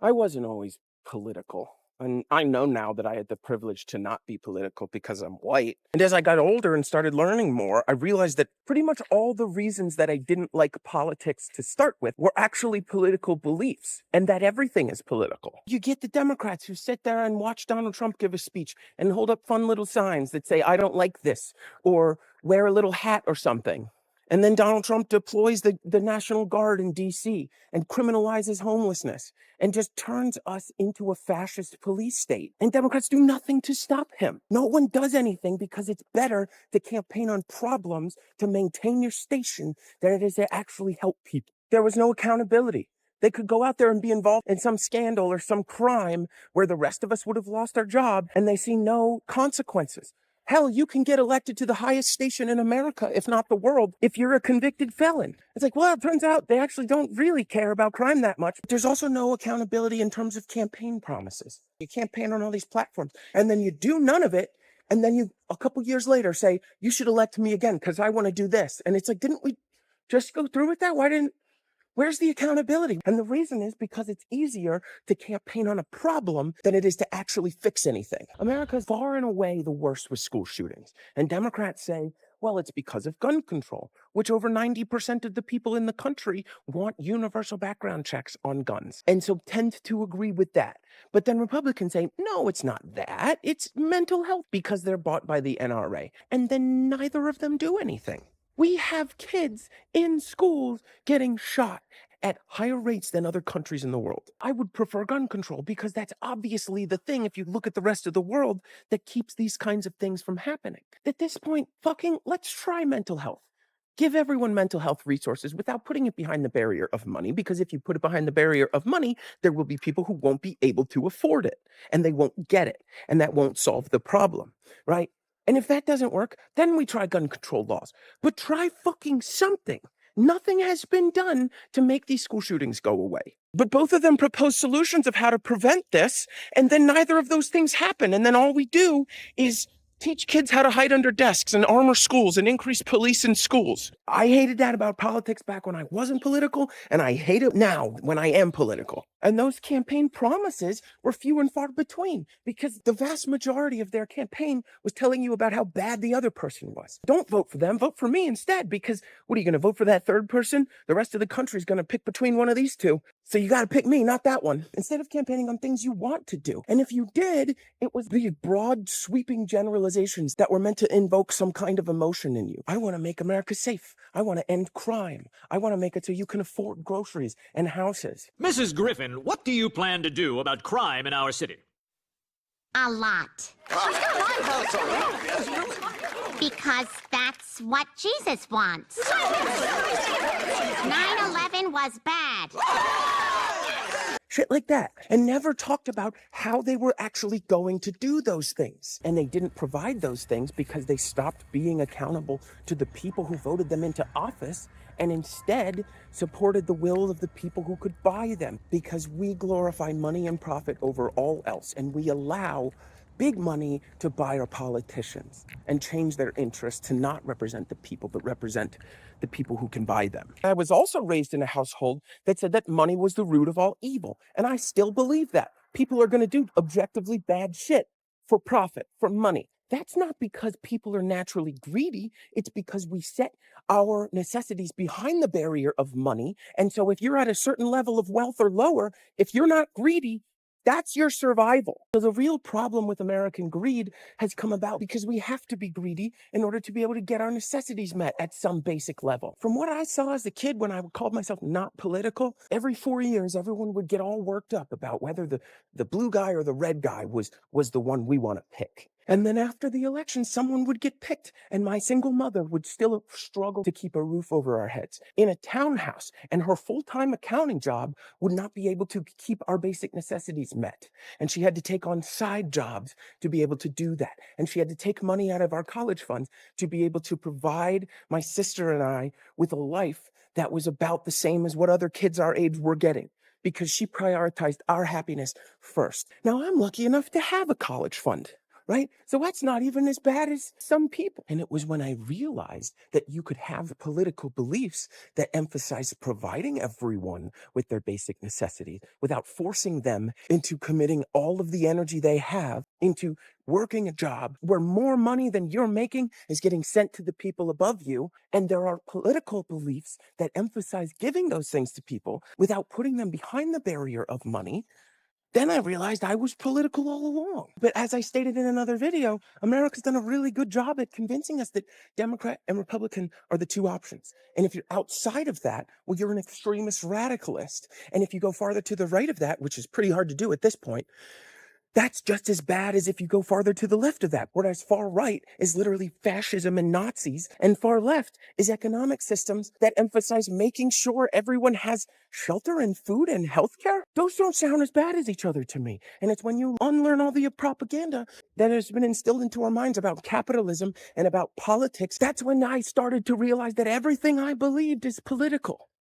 I wasn't always political. And I know now that I had the privilege to not be political because I'm white. And as I got older and started learning more, I realized that pretty much all the reasons that I didn't like politics to start with were actually political beliefs, and that everything is political. You get the Democrats who sit there and watch Donald Trump give a speech and hold up fun little signs that say, I don't like this, or wear a little hat or something. And then Donald Trump deploys the National Guard in DC and criminalizes homelessness and just turns us into a fascist police state. And Democrats do nothing to stop him. No one does anything because it's better to campaign on problems to maintain your station than it is to actually help people. There was no accountability. They could go out there and be involved in some scandal or some crime where the rest of us would have lost our job, and they see no consequences. Hell, you can get elected to the highest station in America, if not the world, if you're a convicted felon. It's like, well, it turns out they actually don't really care about crime that much. There's also no accountability in terms of campaign promises. You campaign on all these platforms, and then you do none of it, and then you, a couple years later, say, you should elect me again because I want to do this. And it's like, didn't we just go through with that? Where's the accountability? And the reason is because it's easier to campaign on a problem than it is to actually fix anything. America's far and away the worst with school shootings. And Democrats say, well, it's because of gun control, which over 90% of the people in the country want universal background checks on guns. And so tend to agree with that. But then Republicans say, no, it's not that. It's mental health because they're bought by the NRA. And then neither of them do anything. We have kids in schools getting shot at higher rates than other countries in the world. I would prefer gun control because that's obviously the thing, if you look at the rest of the world, that keeps these kinds of things from happening. At this point, let's try mental health. Give everyone mental health resources without putting it behind the barrier of money, because if you put it behind the barrier of money, there will be people who won't be able to afford it, and they won't get it, and that won't solve the problem, right? And if that doesn't work, then we try gun control laws. But try fucking something. Nothing has been done to make these school shootings go away. But both of them propose solutions of how to prevent this, and then neither of those things happen. And then all we do is teach kids how to hide under desks and armor schools and increase police in schools. I hated that about politics back when I wasn't political, and I hate it now when I am political. And those campaign promises were few and far between because the vast majority of their campaign was telling you about how bad the other person was. Don't vote for them, vote for me instead, because what are you going to vote for that third person? The rest of the country is going to pick between one of these two. So you got to pick me, not that one, instead of campaigning on things you want to do. And if you did, it was these broad, sweeping generalizations that were meant to invoke some kind of emotion in you. I want to make America safe. I want to end crime. I want to make it so you can afford groceries and houses. Mrs. Griffin, what do you plan to do about crime in our city? A lot. Because that's what Jesus wants. 9/11 was bad. Shit like that, and never talked about how they were actually going to do those things. And they didn't provide those things because they stopped being accountable to the people who voted them into office and instead supported the will of the people who could buy them, because we glorify money and profit over all else, and we allow big money to buy our politicians and change their interests to not represent the people, but represent the people who can buy them. I was also raised in a household that said that money was the root of all evil. And I still believe that. People are going to do objectively bad shit for profit, for money. That's not because people are naturally greedy. It's because we set our necessities behind the barrier of money. And so if you're at a certain level of wealth or lower, if you're not greedy, that's your survival. So the real problem with American greed has come about because we have to be greedy in order to be able to get our necessities met at some basic level. From what I saw as a kid when I called myself not political, every 4 years, everyone would get all worked up about whether the blue guy or the red guy was the one we want to pick. And then after the election, someone would get picked, and my single mother would still struggle to keep a roof over our heads in a townhouse, and her full-time accounting job would not be able to keep our basic necessities met. And she had to take on side jobs to be able to do that. And she had to take money out of our college funds to be able to provide my sister and I with a life that was about the same as what other kids our age were getting, because she prioritized our happiness first. Now, I'm lucky enough to have a college fund. right? So that's not even as bad as some people. And it was when I realized that you could have political beliefs that emphasize providing everyone with their basic necessities without forcing them into committing all of the energy they have into working a job where more money than you're making is getting sent to the people above you. And there are political beliefs that emphasize giving those things to people without putting them behind the barrier of money. Then I realized I was political all along. But as I stated in another video, America's done a really good job at convincing us that Democrat and Republican are the two options. And if you're outside of that, well, you're an extremist radicalist. And if you go farther to the right of that, which is pretty hard to do at this point, that's just as bad as if you go farther to the left of that. Whereas far right is literally fascism and Nazis, and far left is economic systems that emphasize making sure everyone has shelter and food and healthcare. Those don't sound as bad as each other to me. And it's when you unlearn all the propaganda that has been instilled into our minds about capitalism and about politics, that's when I started to realize that everything I believed is political.